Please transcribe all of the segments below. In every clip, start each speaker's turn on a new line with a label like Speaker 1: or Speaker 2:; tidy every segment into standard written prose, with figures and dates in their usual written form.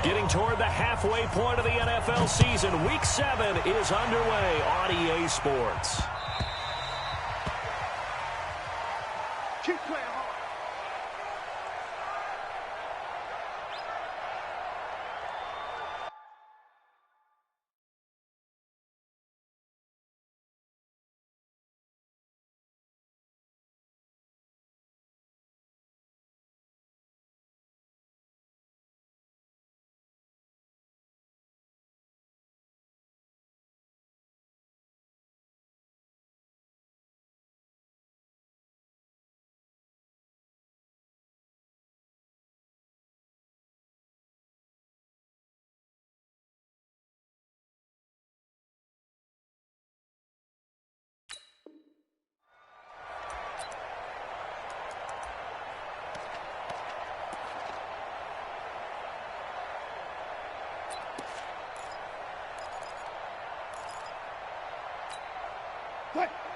Speaker 1: Getting toward the halfway point of the NFL season. Week 7 is underway on EA Sports.
Speaker 2: Keep playing hard.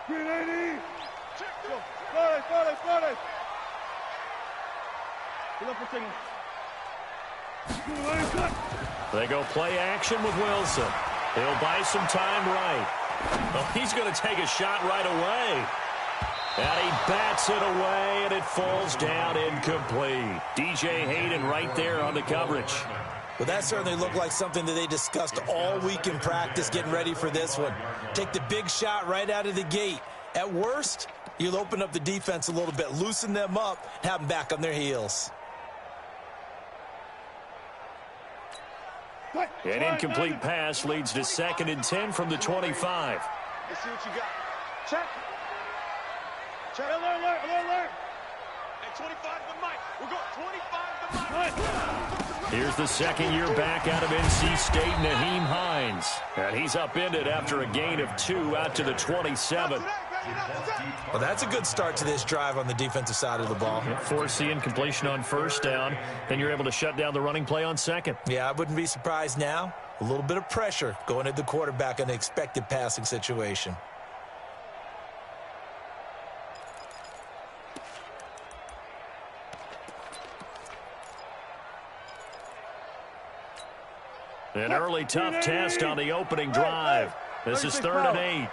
Speaker 2: Grenade! Flores!
Speaker 1: They go play action with Wilson. He'll buy some time right. Oh, he's going to take a shot right away. And he bats it away, and it falls down incomplete. DJ Hayden right there on the coverage.
Speaker 3: Well, that certainly looked like something that they discussed all week in practice getting ready for this one. Take the big shot right out of the gate. At worst, you'll open up the defense a little bit, loosen them up, have them back on their heels.
Speaker 1: An incomplete pass leads to 2nd and 10 from the 25.
Speaker 2: Let's see what you got. Check. Alert. At 25 to Mike. We'll go 25 to Mike.
Speaker 1: Here's the second-year back out of NC State, Nyheim Hines. And he's upended after a gain of 2 out to the 27.
Speaker 3: Well, that's a good start to this drive on the defensive side of the ball.
Speaker 1: Force the incompletion on 1st down. Then you're able to shut down the running play on 2nd.
Speaker 3: Yeah, I wouldn't be surprised now. A little bit of pressure going at the quarterback in an expected passing situation.
Speaker 1: An early tough test on the opening drive. This is 3rd and 8.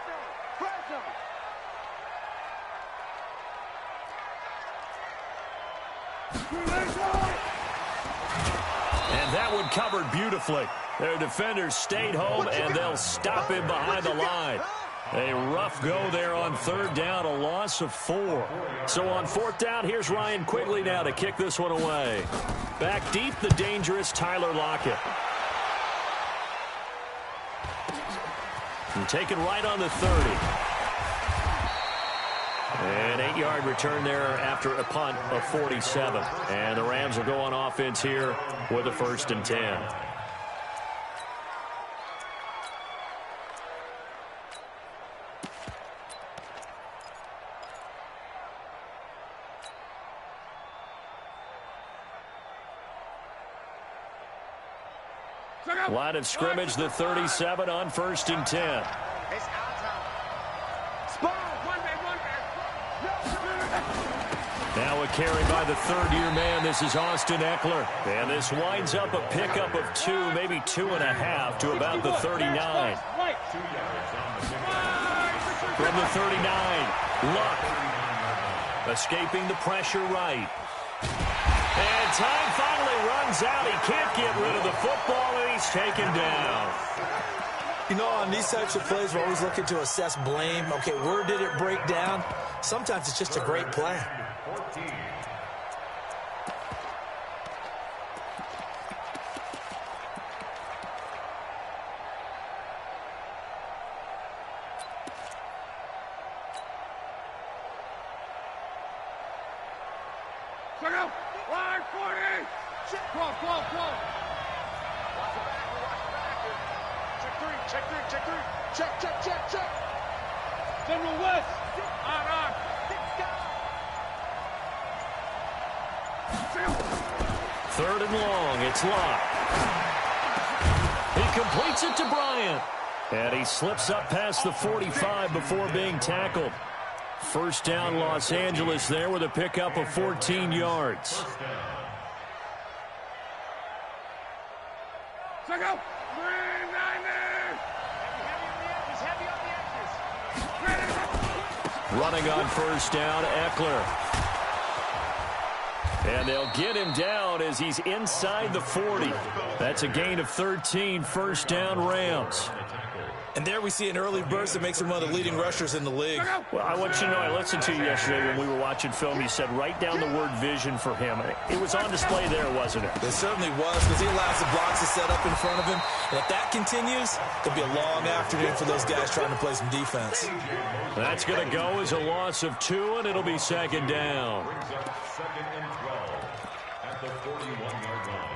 Speaker 1: And that one covered beautifully. Their defenders stayed home, and they'll stop him behind the line. A rough go there on 3rd down, a loss of 4. So on 4th down, here's Ryan Quigley now to kick this one away. Back deep, the dangerous Tyler Lockett. And taken right on the 30. An 8-yard return there after a punt of 47. And the Rams will go on offense here with a 1st and 10. Line of scrimmage, the 37 on 1st and 10. Now a carry by the 3rd-year man. This is Austin Eckler. And this winds up a pickup of 2, maybe 2.5 to about the 39. From the 39, Luck. Escaping the pressure right. And time finally runs out. He can't get rid of the football, and he's taken down.
Speaker 3: You know, on these types of plays, we're always looking to assess blame. Okay, where did it break down? Sometimes it's just a great play.
Speaker 2: Check. General West. On.
Speaker 1: 3rd and long. It's Locke. He completes it to Bryant. And he slips up past the 45 before being tackled. 1st down, Los Angeles there with a pickup of 14 yards.
Speaker 2: Check out. 390. Heavy on the edges.
Speaker 1: Running on first down, Eckler. And they'll get him down as he's inside the 40. That's a gain of 13, first down Rams.
Speaker 3: And there we see an early burst that makes him one of the leading rushers in the league.
Speaker 1: Well, I want you to know, I listened to you yesterday when we were watching film. You said write down the word vision for him. It was on display there, wasn't it?
Speaker 3: It certainly was, because he allows the blocks to set up in front of him. And if that continues, it'll be a long afternoon for those guys trying to play some defense.
Speaker 1: That's going to go as a loss of 2, and it'll be second down.
Speaker 4: Second and 12 at the 41-yard line.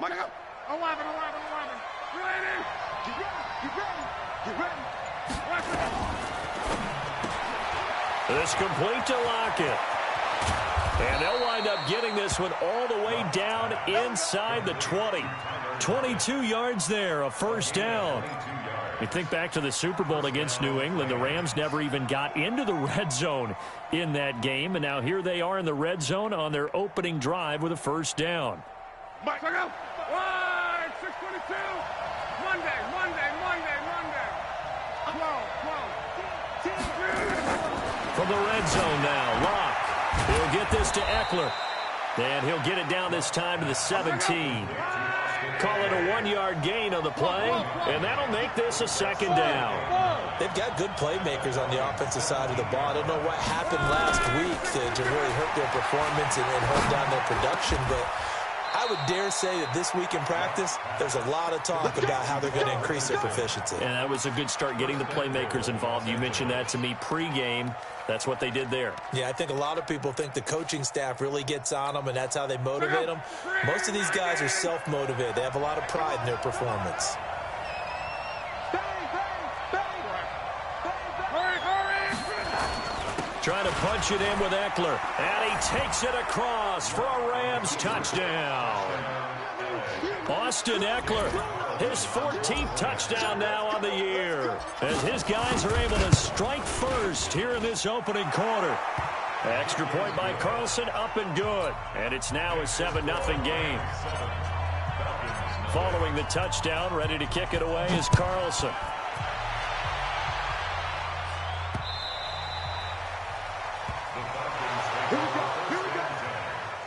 Speaker 2: Mike up. 11. Ready. Get ready.
Speaker 1: This complete to Lockett. And they'll wind up getting this one all the way down inside the 20. 22 yards there, a first down. You think back to the Super Bowl against New England, the Rams never even got into the red zone in that game, and now here they are in the red zone on their opening drive with a first down.
Speaker 2: Mike, check out. 622. Monday. 12.
Speaker 1: From the red zone now, Locke. He'll get this to Eckler. And he'll get it down this time to the 17. Call it a 1-yard gain on the play, and that'll make this a second down.
Speaker 3: They've got good playmakers on the offensive side of the ball. I don't know what happened last week to really hurt their performance and hold down their production, but I would dare say that this week in practice, there's a lot of talk about how they're going to increase their proficiency.
Speaker 1: And that was a good start, getting the playmakers involved. You mentioned that to me pregame. That's what they did there.
Speaker 3: Yeah, I think a lot of people think the coaching staff really gets on them, and that's how they motivate them. Most of these guys are self-motivated. They have a lot of pride in their performance.
Speaker 1: Trying to punch it in with Eckler. And he takes it across for a Rams touchdown. Austin Eckler, his 14th touchdown now on the year, as his guys are able to strike first here in this opening quarter. Extra point by Carlson, up and good. And it's now a 7-0 game. Following the touchdown, ready to kick it away is Carlson.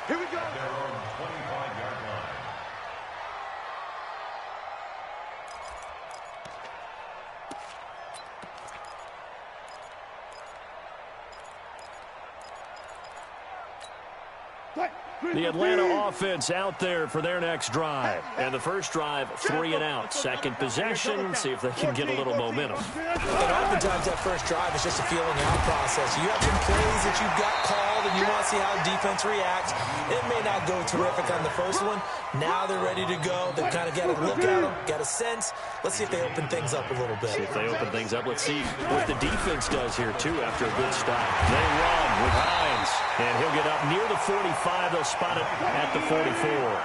Speaker 2: Here we go.
Speaker 4: Their own 25-yard line.
Speaker 1: The Atlanta offense out there for their next drive. And the first drive, 3 and out. Second possession, see if they can get a little momentum.
Speaker 3: And oftentimes that first drive is just a feeling out process. You have some plays that you've got called, and you want to see how defense reacts. It may not go terrific on the first one. Now they're ready to go. They've kind of got a look at them, got a sense. Let's see if they open things up a little bit.
Speaker 1: See if they open things up. Let's see what the defense does here, too, after a good stop. They run with Hines, and he'll get up near the 45. They'll spot it at the 44.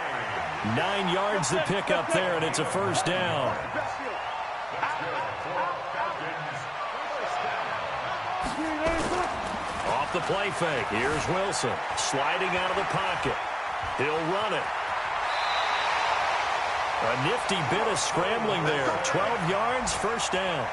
Speaker 1: 9 yards to pick up there, and it's a first down. Off the play fake, here's Wilson, sliding out of the pocket. He'll run it. A nifty bit of scrambling there. 12 yards, first down.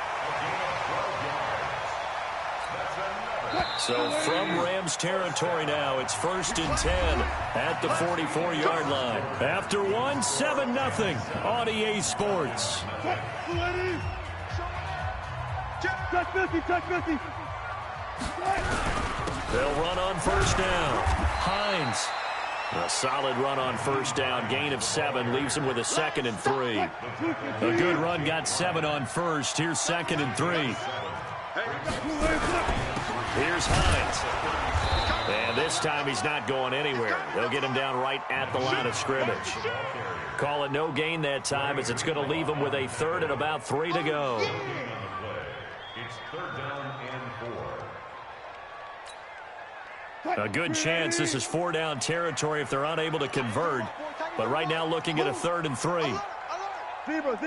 Speaker 1: So from Rams territory now, it's 1st and 10 at the 44-yard line. After one, 7-0 on EA Sports. They'll run on first down. Hines. A solid run on first down. Gain of 7 leaves him with a 2nd and 3. A good run got 7 on first. Here's 2nd and 3. Here's Hines. And this time he's not going anywhere. They'll get him down right at the line of scrimmage. Call it no gain that time, as it's going to leave him with a 3rd and about 3 to go.
Speaker 4: It's 3rd down and 4.
Speaker 1: A good chance this is 4-down territory if they're unable to convert. But right now looking at a 3rd and 3.
Speaker 2: Zebra.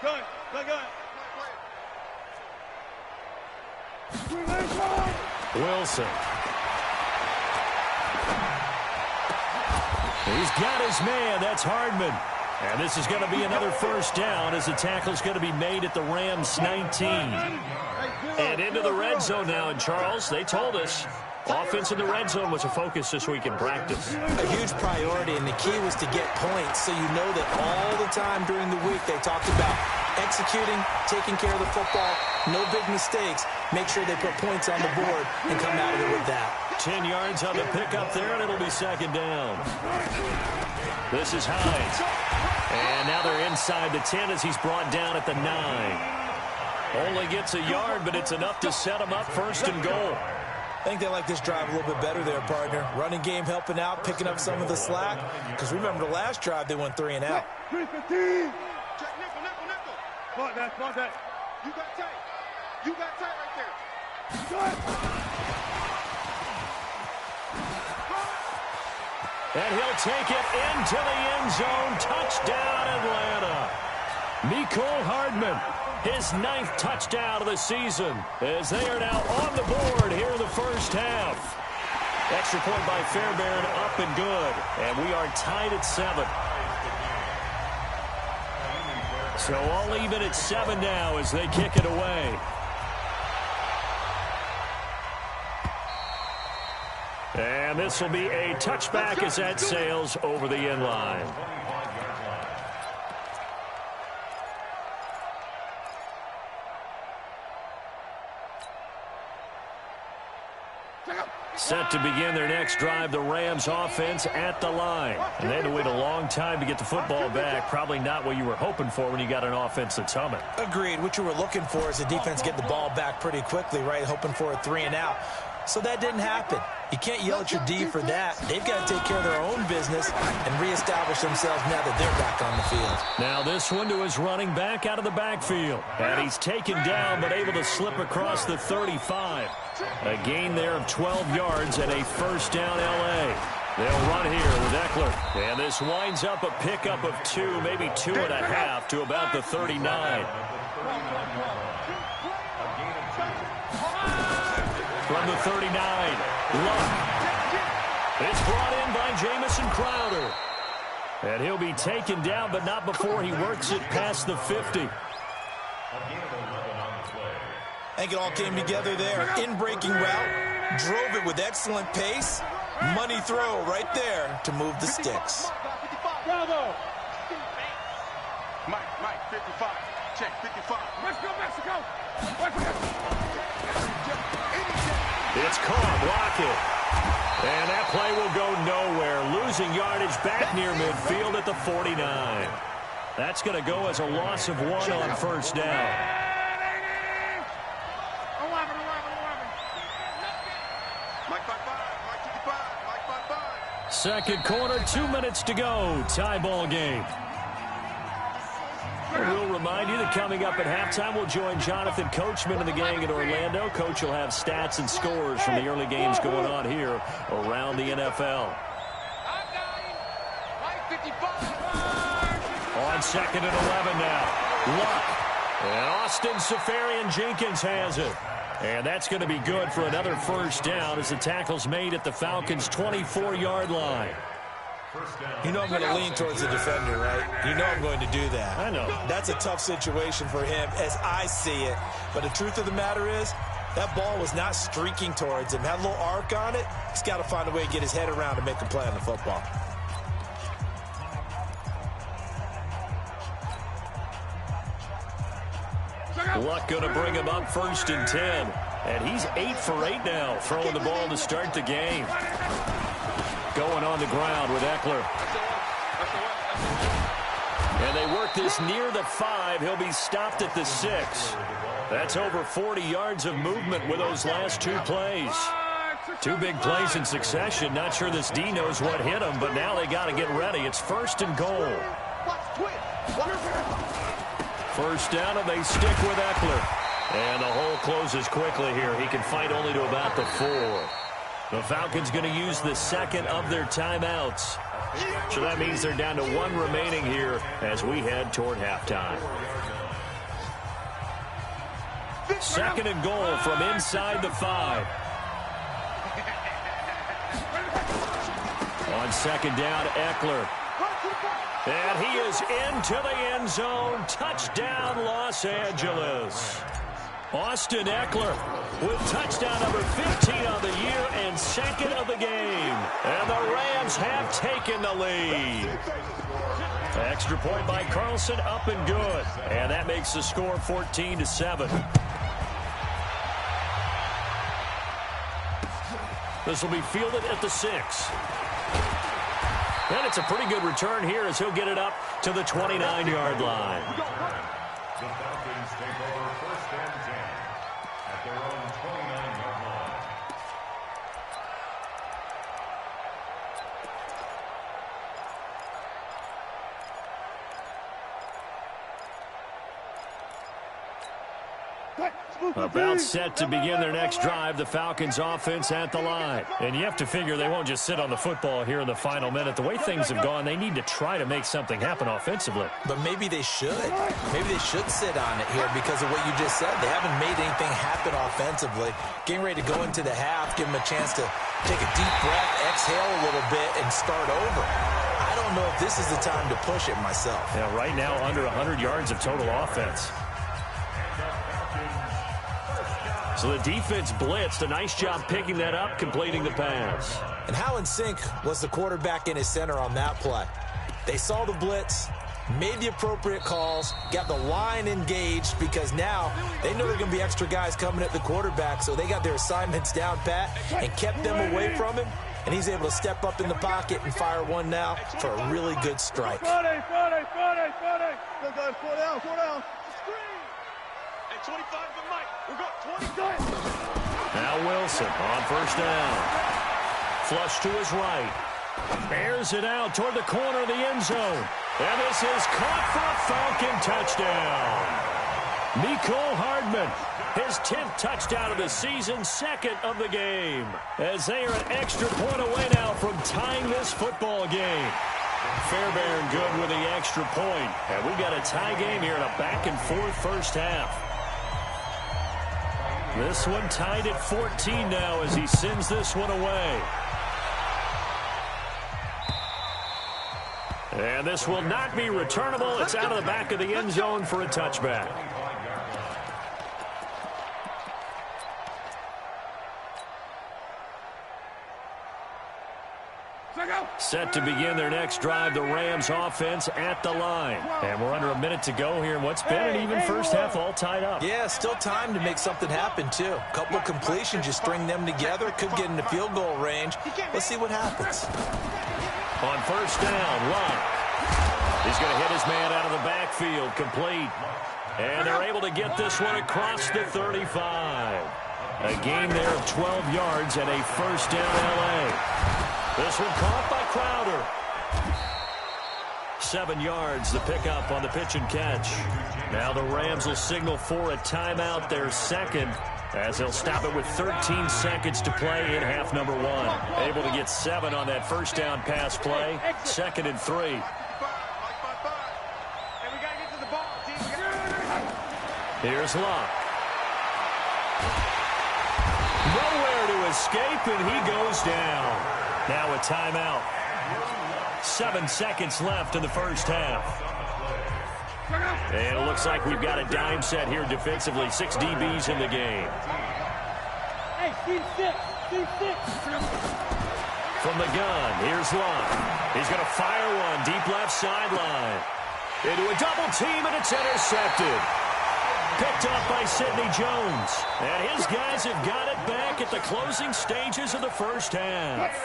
Speaker 2: Gun.
Speaker 1: Wilson. He's got his man. That's Hardman. And this is going to be another 1st down as the tackle's going to be made at the Rams 19. And into the red zone now. And Charles, they told us offense in the red zone was a focus this week in practice.
Speaker 3: A huge priority, and the key was to get points, so you know that all the time during the week they talked about executing, taking care of the football, no big mistakes, make sure they put points on the board and come out of it with that.
Speaker 1: 10 yards on the pickup there, and it'll be 2nd down. This is Hines. And now they're inside the 10 as he's brought down at the 9. Only gets a yard, but it's enough to set him up 1st and goal.
Speaker 3: I think they like this drive a little bit better there, partner. Running game helping out, picking up some of the slack. Because remember the last drive, they went 3 and out.
Speaker 2: 315. Check nickel. Smart that. You got tight right there. Good.
Speaker 1: And he'll take it into the end zone. Touchdown, Atlanta. Mecole Hardman, his 9th touchdown of the season, as they are now on the board here in the 1st half. Extra point by Fairbairn, up and good. And we are tied at 7. So all even at 7 now as they kick it away. And this will be a touchback as that sails over the end line. Set to begin their next drive, the Rams offense at the line. And they had to wait a long time to get the football back. Probably not what you were hoping for when you got an offense that's humming.
Speaker 3: Agreed. What you were looking for is the defense get the ball back pretty quickly, right? Hoping for a 3 and out. So that didn't happen. You can't yell at your D for that. They've got to take care of their own business and reestablish themselves now that they're back on the field.
Speaker 1: Now this one to his running back out of the backfield. And he's taken down but able to slip across the 35. A gain there of 12 yards and a 1st down L.A. They'll run here with Eckler. And this winds up a pickup of 2, maybe 2.5 to about the 39. From the 39, Luck. It's brought in by Jamison Crowder. And he'll be taken down, but not before he works it past the 50.
Speaker 3: I think it all came together there. In-breaking route, drove it with excellent pace. Money throw right there to move the sticks.
Speaker 2: Bravo. Mike, 55. Check, 55. Let's go, Mexico.
Speaker 1: It's caught, Lockett. And that play will go nowhere. Losing yardage back near midfield at the 49. That's going to go as a loss of 1 on 1st down.
Speaker 2: 11. Mike 55.
Speaker 1: Second quarter, 2 minutes to go. Tie ball game. We'll remind you that coming up at halftime, we'll join Jonathan Coachman and the gang in Orlando. Coach will have stats and scores from the early games going on here around the NFL. On 2nd and 11 now. Luck. And Austin Seferian-Jenkins has it. And that's going to be good for another 1st down as the tackle's made at the Falcons' 24-yard line.
Speaker 3: You know I'm going to lean towards the defender, right? You know I'm going to do that.
Speaker 1: I know.
Speaker 3: That's a tough situation for him as I see it. But the truth of the matter is, that ball was not streaking towards him. Had a little arc on it. He's got to find a way to get his head around and make a play on the football.
Speaker 1: Luck going to bring him up 1st and 10. And he's 8 for 8 now, throwing the ball to start the game. Going on the ground with Eckler. And they work this near the 5. He'll be stopped at the 6. That's over 40 yards of movement with those last 2 plays. 2 big plays in succession. Not sure this D knows what hit him, but now they got to get ready. It's 1st and goal. 1st down, and they stick with Eckler. And the hole closes quickly here. He can fight only to about the 4. The Falcons going to use the second of their timeouts. So that means they're down to 1 remaining here as we head toward halftime. Second and goal from inside the 5. On second down, Eckler. And he is into the end zone. Touchdown, Los Angeles. Austin Eckler with touchdown number 15 on the year and second of the game. And the Rams have taken the lead. Extra point by Carlson, up and good. And that makes the score 14-7. This will be fielded at the 6. And it's a pretty good return here as he'll get it up to the 29-yard line.
Speaker 4: The Falcons take over first and 10 at their own 29-yard line.
Speaker 1: About set to begin their next drive, the Falcons offense at the line. And you have to figure they won't just sit on the football here in the final minute. The way things have gone, they need to try to make something happen offensively.
Speaker 3: But maybe they should. Maybe they should sit on it here because of what you just said. They haven't made anything happen offensively. Getting ready to go into the half, give them a chance to take a deep breath, exhale a little bit, and start over. I don't know if this is the time to push it myself.
Speaker 1: Yeah, right now under 100 yards of total offense. So the defense blitzed. A nice job picking that up, completing the pass.
Speaker 3: And how in sync was the quarterback in his center on that play? They saw the blitz, made the appropriate calls, got the line engaged because now they know there are going to be extra guys coming at the quarterback, so they got their assignments down pat and kept them away from him, and he's able to step up in the pocket and fire one now for a really good strike.
Speaker 2: 4 down. 25 to Mike. We're going 20.
Speaker 1: Now Wilson on first down. Flush to his right. Airs it out toward the corner of the end zone. And this is caught for a Falcon touchdown. Mecole Hardman, his 10th touchdown of the season, second of the game. As they are an extra point away now from tying this football game. Fairbairn good with the extra point. And we got a tie game here in a back-and-forth first half. This one tied at 14 now as he sends this one away. And this will not be returnable. It's out of the back of the end zone for a touchback. Set to begin their next drive, the Rams offense at the line. And we're under a minute to go here in what's been an even first half, all tied up.
Speaker 3: Yeah, still time to make something happen, too. A couple of completions, you string them together, could get into field goal range. Let's see what happens.
Speaker 1: On first down, Love. He's going to hit his man out of the backfield, complete. And they're able to get this one across the 35. A gain there of 12 yards and a first down L.A. This one caught by Crowder. 7 yards, the pickup on the pitch and catch. Now the Rams will signal for a timeout, their second, as they'll stop it with 13 seconds to play in half number 1. Able to get 7 on that first down pass play. 2nd and 3. Here's Locke. Nowhere to escape, and he goes down. Now a timeout. 7 seconds left in the first half. And it looks like we've got a dime set here defensively. 6 DBs in the game.
Speaker 2: Hey, C6.
Speaker 1: From the gun, here's Locke. He's going to fire one deep left sideline. Into a double team, and it's intercepted. Picked up by Sidney Jones. And his guys have got it back at the closing stages of the first half.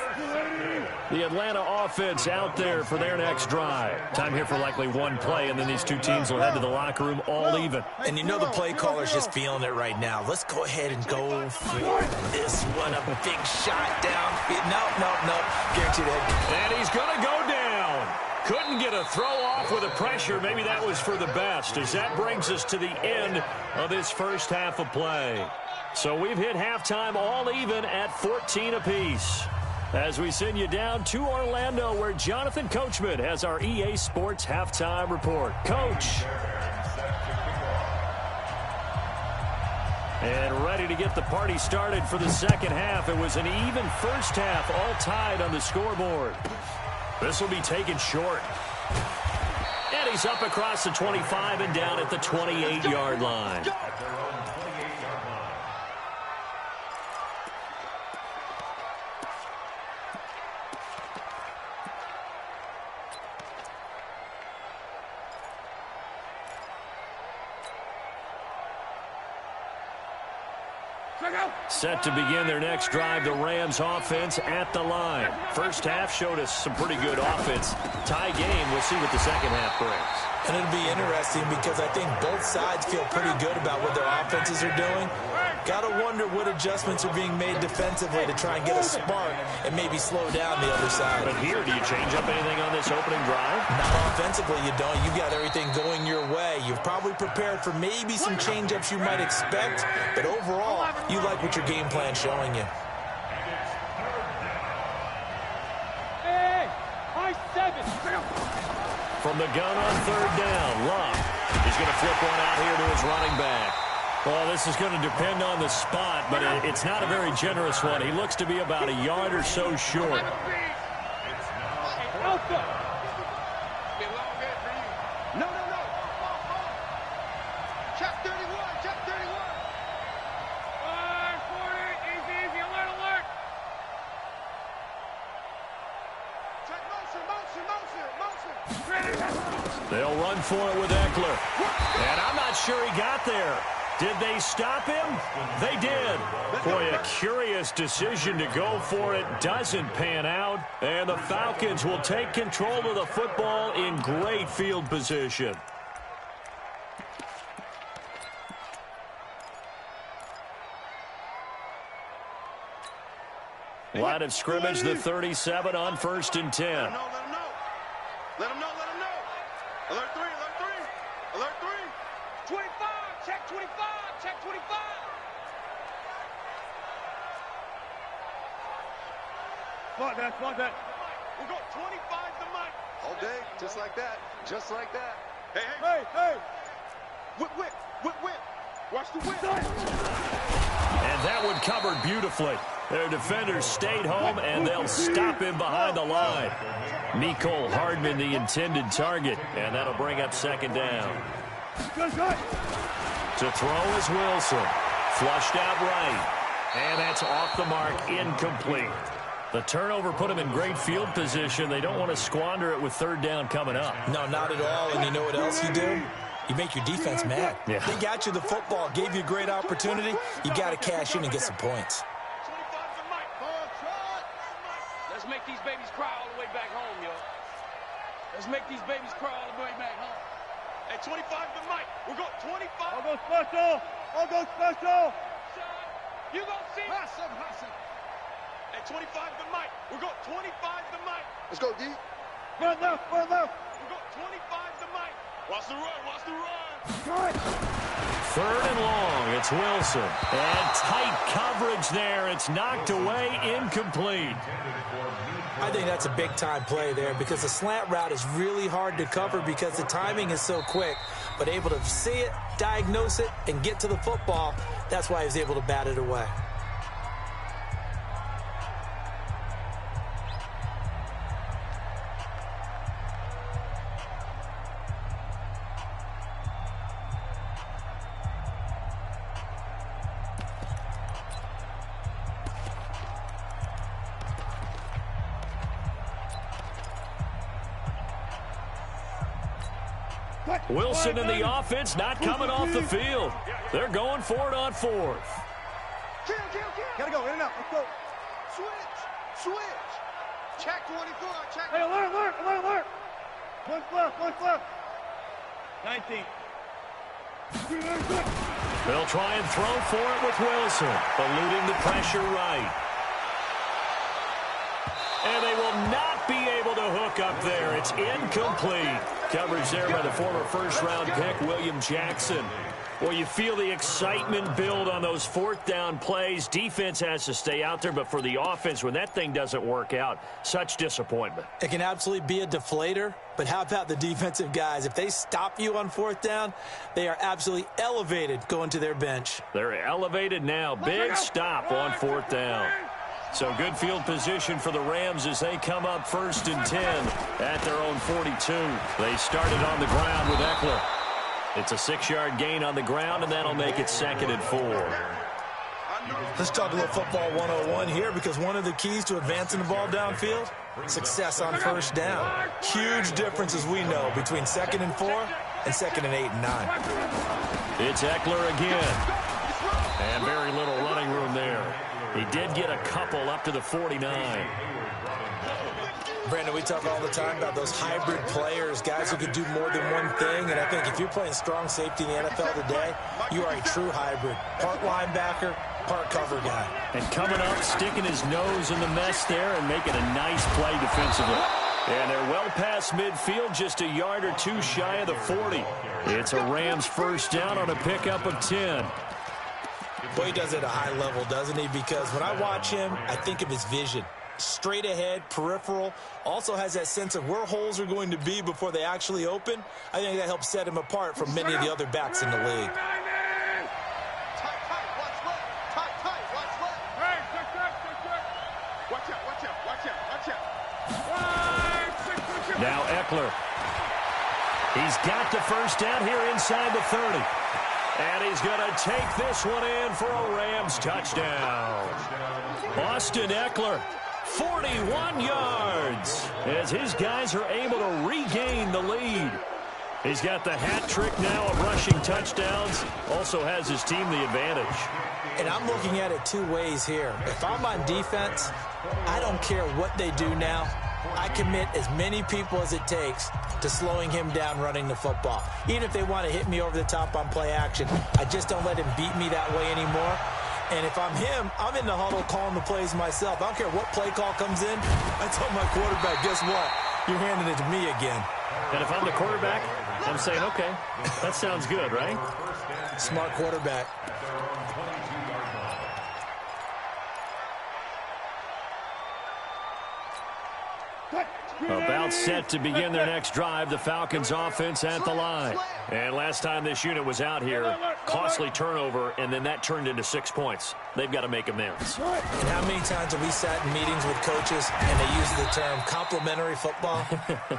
Speaker 1: The Atlanta offense out there for their next drive. Time here for likely one play, and then these two teams will head to the locker room all even.
Speaker 3: And you know the play caller's just feeling it right now. Let's go ahead and go for this one. A big shot down. No. Guaranteed head.
Speaker 1: And he's going to go down. Couldn't get a throw off. off with a pressure. Maybe that was for the best, as that brings us to the end of this first half of play. So we've hit halftime all even at 14 apiece. As we send you down to Orlando, where Jonathan Coachman has our EA Sports halftime report. Coach. And ready to get the party started for the second half. It was an even first half, all tied on the scoreboard. This will be taken short. And he's up across the 25 and down at the 28-yard line. Set to begin their next drive, the Rams offense at the line. First half showed us some pretty good offense. Tie game, we'll see what the second half brings.
Speaker 3: And it'll be interesting because I think both sides feel pretty good about what their offenses are doing. Got to wonder what adjustments are being made defensively to try and get a spark and maybe slow down the other side.
Speaker 1: But here, do you change up anything on this opening drive?
Speaker 3: Not offensively, you don't. You got everything going your way. You've probably prepared for maybe some change-ups you might expect, but overall, you like what your game plan's showing you.
Speaker 2: Hey, high 7.
Speaker 1: From the gun on third down, Love. He's going to flip one out here to his running back. Well, this is going to depend on the spot, but it's not a very generous one. He looks to be about a yard or so short.
Speaker 2: No. Check 31, check 31. Easy, alert. Check motion.
Speaker 1: They'll run for it with Eckler. And I'm not sure he got there. Did they stop him? They did. Boy, a curious decision to go for it. Doesn't pan out. And the Falcons will take control of the football in great field position. Line of scrimmage, the 37 on 1st and 10.
Speaker 2: Let him know. Alert 3. 25, check 25. Spot that. We'll go 25 to Mike.
Speaker 5: All day, just like that.
Speaker 2: Hey. Whip. Watch the whip.
Speaker 1: And that one covered beautifully. Their defenders stayed home, and they'll stop him behind the line. Nicole Hardman, the intended target, and that'll bring up second down. To throw is Wilson. Flushed out right. And that's off the mark, incomplete. The turnover put them in great field position. They don't want to squander it with third down coming up.
Speaker 3: No, not at all. And you know what else you do? You make your defense mad.
Speaker 1: Yeah.
Speaker 3: They got you the football, gave you a great opportunity. You got to cash in and get some points.
Speaker 2: 25 to Mike. Let's make these babies cry all the way back home, yo. Hey, 25 to Mike. We'll go 25. I'll go special. You gonna see? Hassan. Hey, 25 to Mike. We'll go 25 to Mike.
Speaker 5: Let's go, D.
Speaker 2: Run left. We'll go 25 to Mike. Watch the run.
Speaker 1: Third and long, it's Wilson. And tight coverage there. It's knocked away, incomplete.
Speaker 3: I think that's a big-time play there because the slant route is really hard to cover because the timing is so quick. But able to see it, diagnose it, and get to the football, that's why he was able to bat it away.
Speaker 1: Wilson and the offense not coming off the field. They're going for it on fourth.
Speaker 2: Gotta go, in and out. Let's go. Switch. Check 24. Check. Hey, alert. One's left. 19.
Speaker 1: They'll try and throw for it with Wilson, eluding the pressure right. And they will not be able to hook up there. It's incomplete. Coverage there by the former first-round pick, William Jackson. Well, you feel the excitement build on those fourth down plays. Defense has to stay out there, but for the offense, when that thing doesn't work out, such disappointment.
Speaker 3: It can absolutely be a deflator, but how about the defensive guys? If they stop you on fourth down, they are absolutely elevated going to their bench. They're elevated now. Big stop on fourth down. So good field position for the Rams as they come up 1st and 10 at their own 42. They started on the ground with Eckler. It's a 6-yard gain on the ground, and that'll make it 2nd and 4. Let's talk a little football 101 here, because one of the keys to advancing the ball downfield, success on first down. Huge difference, as we know, between 2nd and 4 and 2nd and 8 and 9. It's Eckler again. And very little running room there. He did get a couple up to the 49. Brandon, we talk all the time about those hybrid players, guys who could do more than one thing, and I think if you're playing strong safety in the NFL today, you are a true hybrid. Part linebacker, part cover guy. And coming up, sticking his nose in the mess there and making a nice play defensively. And they're well past midfield, just a yard or two shy of the 40. It's a Rams first down on a pickup of 10. Boy, he does it at a high level, doesn't he? Because when I watch him, I think of his vision. Straight ahead, peripheral, also has that sense of where holes are going to be before they actually open. I think that helps set him apart from many of the other backs in the league. Now Eckler. He's got the first down here inside the 30. And he's going to take this one in for a Rams touchdown. Austin Eckler, 41 yards, as his guys are able to regain the lead. He's got the hat trick now of rushing touchdowns, also has his team the advantage. And I'm looking at it two ways here. If I'm on defense, I don't care what they do now. I commit as many people as it takes to slowing him down running the football. Even if they want to hit me over the top on play action, I just don't let him beat me that way anymore. And if I'm him, I'm in the huddle calling the plays myself. I don't care what play call comes in. I tell my quarterback, guess what? You're handing it to me again. And if I'm the quarterback, I'm saying, okay, that sounds good, right? Smart quarterback. About set to begin their next drive, the Falcons offense at the line. And last time this unit was out here, costly turnover, and then that turned into 6 points. They've got to make amends. And how many times have we sat in meetings with coaches and they use the term complementary football?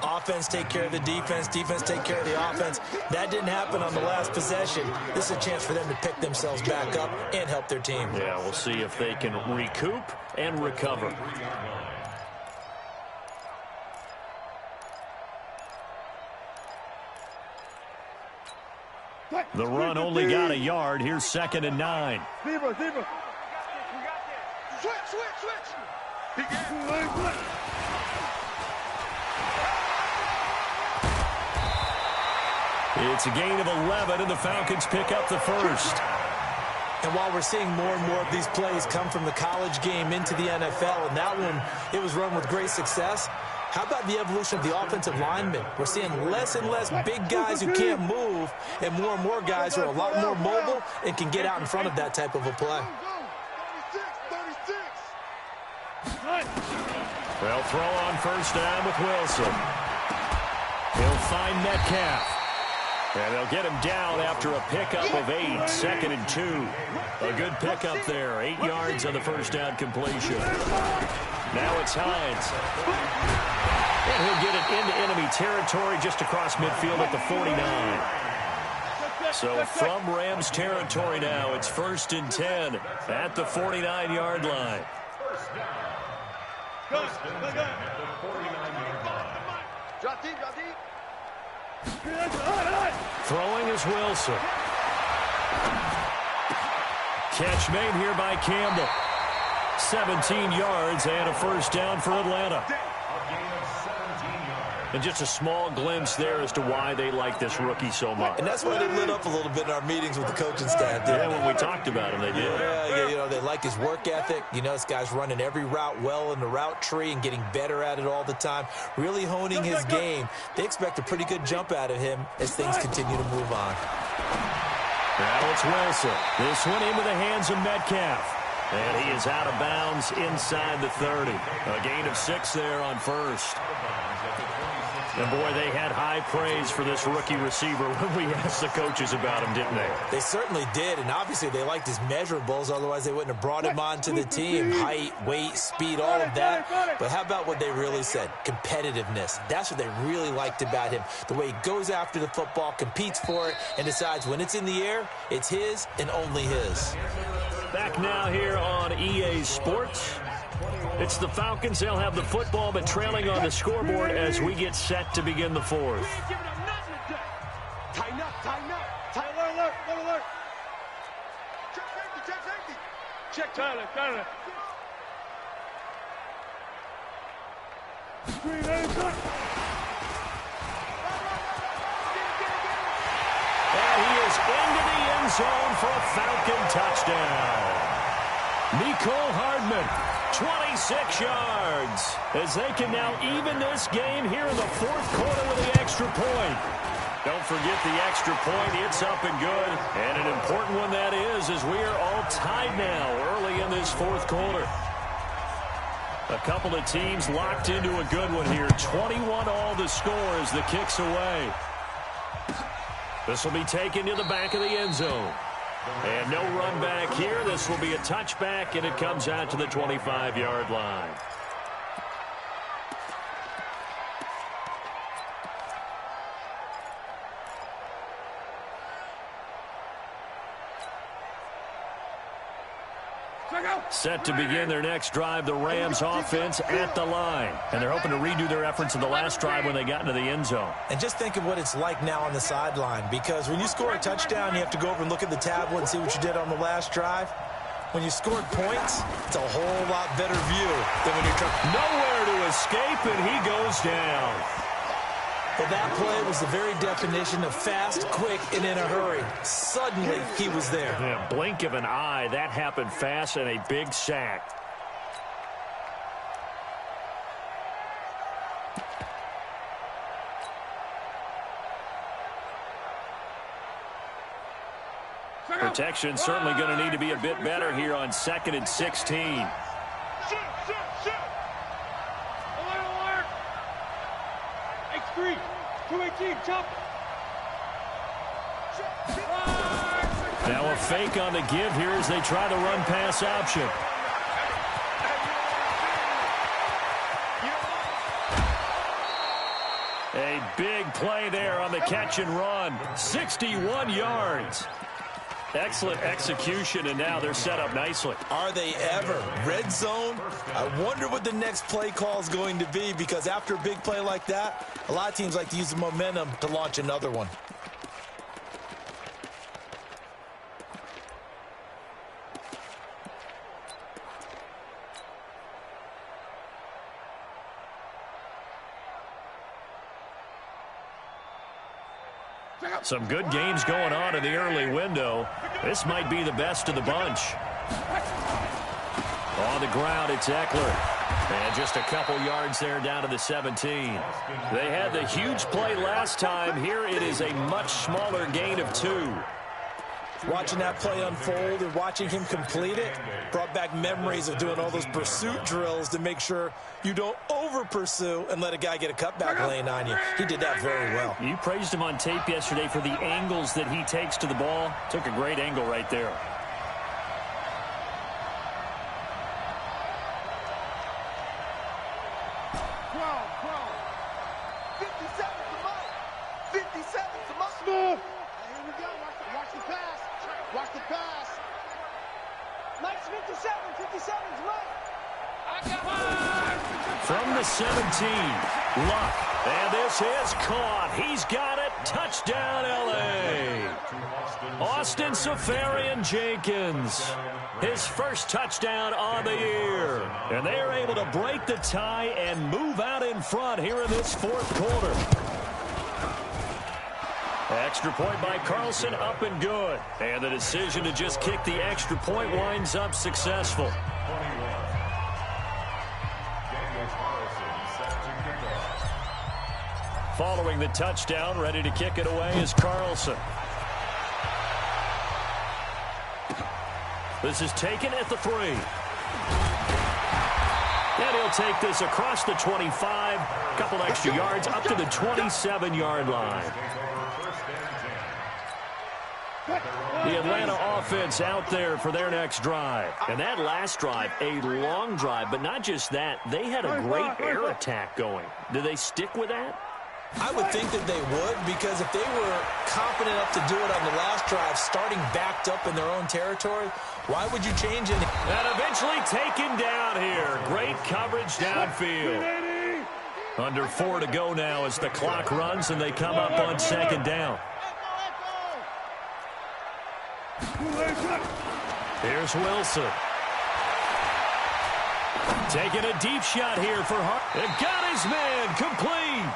Speaker 3: Offense take care of the defense, defense take care of the offense. That didn't happen on the last possession. This is a chance for them to pick themselves back up and help their team. Yeah, we'll see if they can recoup and recover. The run only got a yard. Here's 2nd and 9.
Speaker 2: Zebra. Switch.
Speaker 1: It's a gain of 11, and the Falcons pick up the first.
Speaker 3: And while we're seeing more and more of these plays come from the college game into the NFL, and that one, it was run with great success, how about the evolution of the offensive linemen? We're seeing less and less big guys who can't move, and more guys who are a lot more mobile and can get out in front of that type of a play.
Speaker 1: They'll throw on first down with Wilson. He'll find Metcalf. And they'll get him down after a pickup of 8, 2nd and 2. A good pickup there, 8 yards on the first down completion. Now it's Hines. And he'll get it into enemy territory just across midfield at the 49. So from Rams territory now, it's 1st and 10 at the 49-yard line.
Speaker 2: Drop deep.
Speaker 1: Throwing is Wilson. Catch made here by Campbell. 17 yards and a first down for Atlanta. And just a small glimpse there as to why they like this rookie so much.
Speaker 3: And that's why they lit up a little bit in our meetings with the coaching staff.
Speaker 1: Yeah, when we talked about him, they did.
Speaker 3: Yeah, they like his work ethic. You know, this guy's running every route well in the route tree and getting better at it all the time, really honing his game. They expect a pretty good jump out of him as things continue to move on.
Speaker 1: Now it's Wilson. This one into the hands of Metcalf. And he is out of bounds inside the 30. A gain of 6 there on first. And, boy, they had high praise for this rookie receiver when we asked the coaches about him, didn't they?
Speaker 3: They certainly did, and obviously they liked his measurables. Otherwise, they wouldn't have brought him onto the team. Height, weight, speed, all of that. But how about what they really said? Competitiveness. That's what they really liked about him. The way he goes after the football, competes for it, and decides when it's in the air, it's his and only his.
Speaker 1: Back now here on EA Sports. It's the Falcons. They'll have the football, but trailing on the scoreboard as we get set to begin the fourth.
Speaker 2: Tighten up, tighten up. Tight alert, alert. Check safety, check safety. Check Tyler, Tyler. Screen,
Speaker 1: and he is into the end zone for a Falcon touchdown. Mecole Hardman, 26 yards, as they can now even this game here in the fourth quarter with the extra point. Don't forget the extra point. It's up and good. And an important one that is, as we are all tied now early in this fourth quarter. A couple of teams locked into a good one here. 21 all the score as the kick's away. This will be taken to the back of the end zone. And no run back here. This will be a touchback, and it comes out to the 25-yard line. Set to begin their next drive, the Rams offense at the line. And they're hoping to redo their efforts in the last drive when they got into the end zone.
Speaker 3: And just think of what it's like now on the sideline, because when you score a touchdown, you have to go over and look at the tablet and see what you did on the last drive. When you scored points, it's a whole lot better view than when you're trying.
Speaker 1: Nowhere to escape, and he goes down.
Speaker 3: Well, that play was the very definition of fast, quick, and in a hurry. Suddenly, he was there.
Speaker 1: Yeah, blink of an eye. That happened fast and a big sack. Protection certainly going to need to be a bit better here on 2nd and 16.
Speaker 2: Alert! X3, 218, jump!
Speaker 1: Now a fake on the give here as they try the run pass option. A big play there on the catch and run. 61 yards. Excellent execution, and now they're set up nicely.
Speaker 3: Are they ever? Red zone? I wonder what the next play call is going to be, because after a big play like that, a lot of teams like to use the momentum to launch another one.
Speaker 1: Some good games going on in the early window. This might be the best of the bunch. On the ground, it's Eckler. And just a couple yards there down to the 17. They had the huge play last time. Here it is a much smaller gain of 2.
Speaker 3: Watching that play unfold and watching him complete it brought back memories of doing all those pursuit drills to make sure you don't over-pursue and let a guy get a cutback lane on you. He did that very well.
Speaker 1: You praised him on tape yesterday for the angles that he takes to the ball. Took a great angle right there. From the 17, Luck, and this is caught. He's got it. Touchdown, L.A. Austin Seferian-Jenkins, his first touchdown on the year. And they are able to break the tie and move out in front here in this fourth quarter. Extra point by Carlson, up and good. And the decision to just kick the extra point winds up successful.
Speaker 4: 21. Daniel Carlson set to kick off.
Speaker 1: Following the touchdown, ready to kick it away is Carlson. This is taken at the 3. And he'll take this across the 25, a couple extra yards up to the 27-yard line. The Atlanta offense out there for their next drive. And that last drive, a long drive, but not just that. They had a great air attack going. Do they stick with that?
Speaker 3: I would think that they would, because if they were confident enough to do it on the last drive, starting backed up in their own territory, why would you change it?
Speaker 1: And eventually taken down here. Great coverage downfield. Under 4 to go now as the clock runs and they come up on second down. Here's Wilson. Taking a deep shot here for Hart. And got his man complete.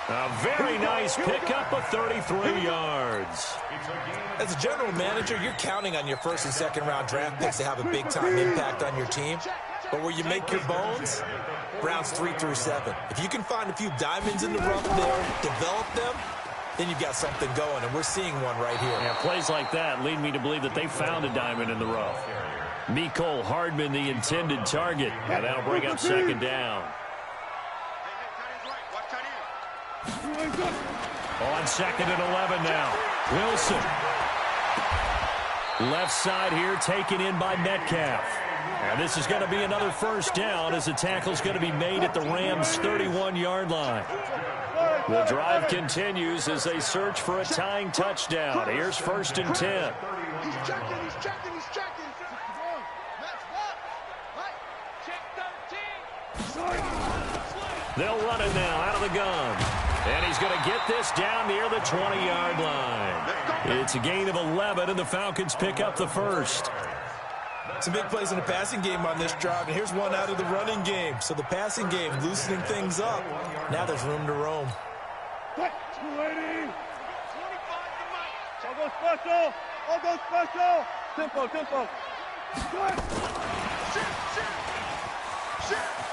Speaker 1: A very nice pickup of 33 yards.
Speaker 3: As a general manager, you're counting on your first and second round draft picks to have a big-time impact on your team. But where you make your bones, rounds 3 through 7. If you can find a few diamonds in the rough there, develop them, then you've got something going, and we're seeing one right here.
Speaker 1: Yeah, plays like that lead me to believe that they found a diamond in the rough. Mecole Hardman, the intended target. And that'll bring up second down. On second and 11 now. Wilson. Left side here taken in by Metcalf. And this is going to be another first down as the tackle's going to be made at the Rams' 31-yard line. The drive continues as they search for a tying touchdown. Here's first and 10.
Speaker 2: He's checking, he's checking, he's checking. That's what? Right. Check 13.
Speaker 1: They'll run it now out of the gun. And he's going to get this down near the 20-yard line. It's a gain of 11, and the Falcons pick up the first.
Speaker 3: Some big plays in the passing game on this drive, and here's one out of the running game. So the passing game loosening things up. Now there's room to roam.
Speaker 2: 280. I'll go special. I'll go special. Tempo, tempo. Good.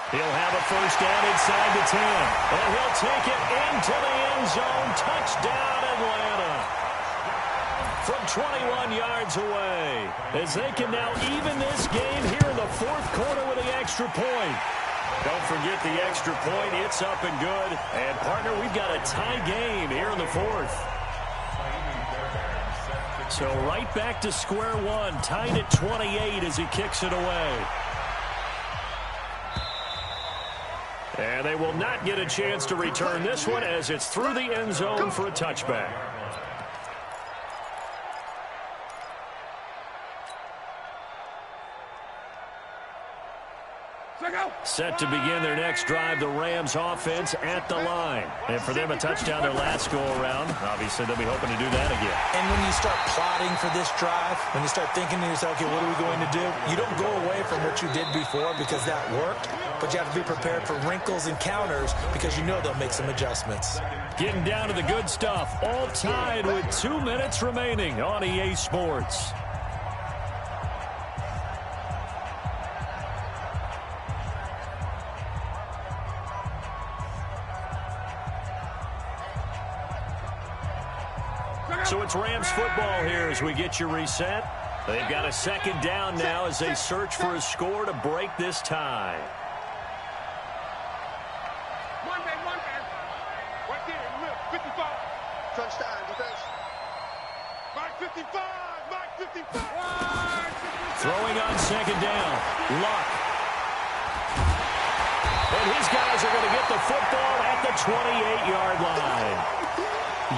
Speaker 1: He'll have a first down inside the 10. And he'll take it into the end zone. Touchdown, Atlanta. From 21 yards away. As they can now even this game here in the fourth quarter with the extra point. Don't forget the extra point. It's up and good. And, partner, we've got a tie game here in the fourth. So right back to square one. Tied at 28 as he kicks it away. And they will not get a chance to return this one as it's through the end zone for a touchback. Set to begin their next drive, the Rams offense at the line. And for them, a touchdown their last go-around. Obviously, they'll be hoping to do that again.
Speaker 3: And when you start plotting for this drive, when you start thinking to yourself, okay, what are we going to do? You don't go away from what you did before because that worked, but you have to be prepared for wrinkles and counters because you know they'll make some adjustments.
Speaker 1: Getting down to the good stuff, all tied with 2 minutes remaining on EA Sports. So it's Rams football here as we get you reset. They've got a second down now as they search for a score to break this tie.
Speaker 2: One man. Right there, 55. Touchdown, defense. Mark 55, Mark 55.
Speaker 1: Throwing on second down. Luck. And his guys are going to get the football at the 28-yard line.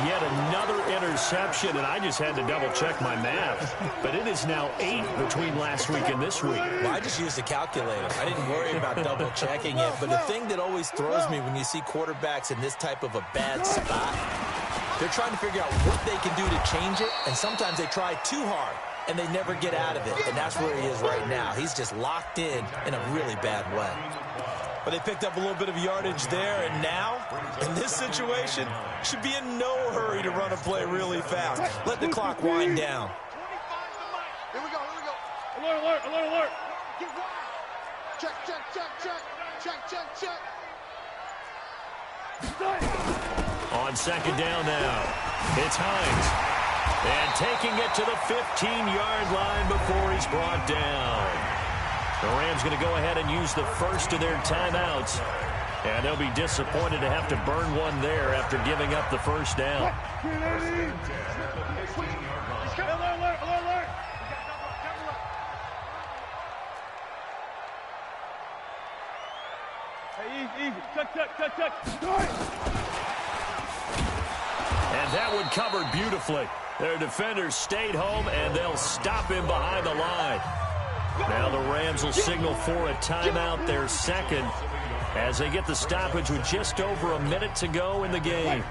Speaker 1: Yet another interception, and I just had to double-check my math. But it is now 8 between last week and this week.
Speaker 3: Well, I just used a calculator. I didn't worry about double-checking it. But the thing that always throws me when you see quarterbacks in this type of a bad spot, they're trying to figure out what they can do to change it, and sometimes they try too hard, and they never get out of it. And that's where he is right now. He's just locked in a really bad way. But they picked up a little bit of yardage there, and now, in this situation, should be in no hurry to run a play really fast. Let the clock wind down.
Speaker 2: Here we go. Alert. Get wide. Check.
Speaker 1: On second down now, it's Hines. And taking it to the 15-yard line before he's brought down. The Rams going to go ahead and use the first of their timeouts. And they'll be disappointed to have to burn one there after giving up the first down.
Speaker 2: Alert. Easy. Check.
Speaker 1: And that one covered beautifully. Their defenders stayed home, and they'll stop him behind the line. Now the Rams will signal for a timeout, their second, as they get the stoppage with just over a minute to go in the game.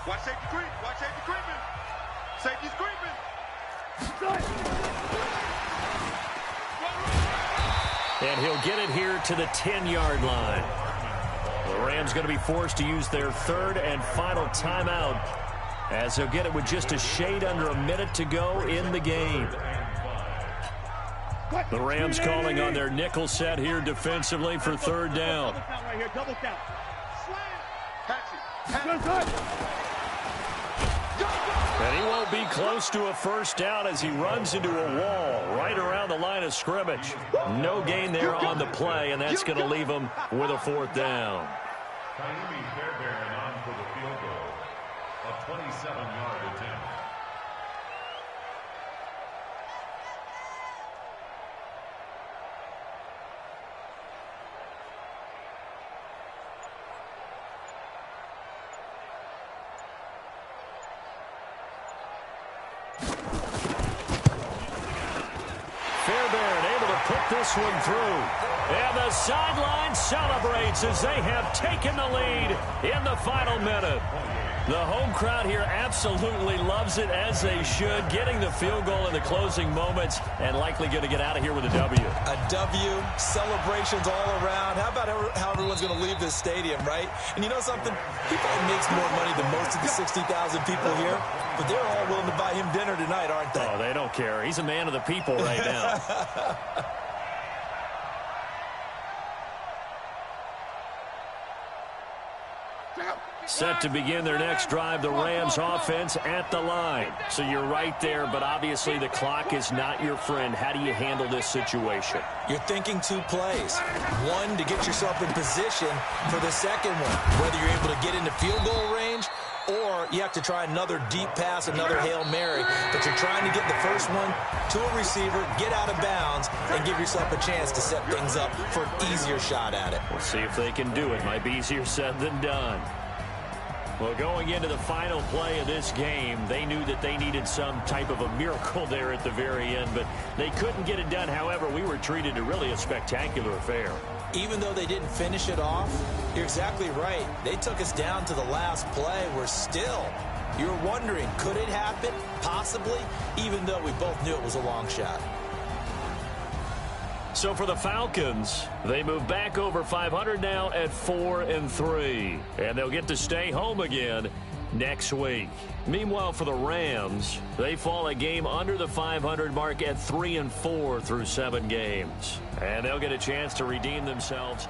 Speaker 2: Watch safety creeping. Safety's creeping.
Speaker 1: And he'll get it here to the 10-yard line. The Rams going to be forced to use their third and final timeout, as they'll get it with just a shade under a minute to go in the game. The Rams calling on their nickel set here defensively for third down.
Speaker 2: Double count.
Speaker 1: And he won't be close to a first down as he runs into a wall right around the line of scrimmage. No gain there on the play, and that's going to leave him with a fourth down.
Speaker 4: Fairbairn on for the field goal. A 27-yard attempt.
Speaker 1: Fairbairn able to put this one through. And the sideline celebrates as they have taken the lead in the final minute. The home crowd here absolutely loves it, as they should, getting the field goal in the closing moments and likely going to get out of here with a W.
Speaker 3: A W, celebrations all around. How about how everyone's going to leave this stadium, right? And you know something? He probably makes more money than most of the 60,000 people here, but they're all willing to buy him dinner tonight, aren't they?
Speaker 1: Oh, they don't care. He's a man of the people right now. Set to begin their next drive, the Rams offense at the line. So you're right there, but obviously the clock is not your friend. How do you handle this situation?
Speaker 3: You're thinking two plays. One, to get yourself in position for the second one, whether you're able to get into field goal range or you have to try another deep pass, another Hail Mary. But you're trying to get the first one to a receiver, get out of bounds, and give yourself a chance to set things up for an easier shot at it.
Speaker 1: We'll see if they can do it. Might be easier said than done. Well, going into the final play of this game, they knew that they needed some type of a miracle there at the very end, but they couldn't get it done. However, we were treated to really a spectacular affair.
Speaker 3: Even though they didn't finish it off, you're exactly right. They took us down to the last play. We're still, you're wondering, could it happen? Possibly, even though we both knew it was a long shot.
Speaker 1: So for the Falcons, they move back over 500 now at 4-3, and they'll get to stay home again next week. Meanwhile, for the Rams, they fall a game under the 500 mark at 3-4 through 7 games, and they'll get a chance to redeem themselves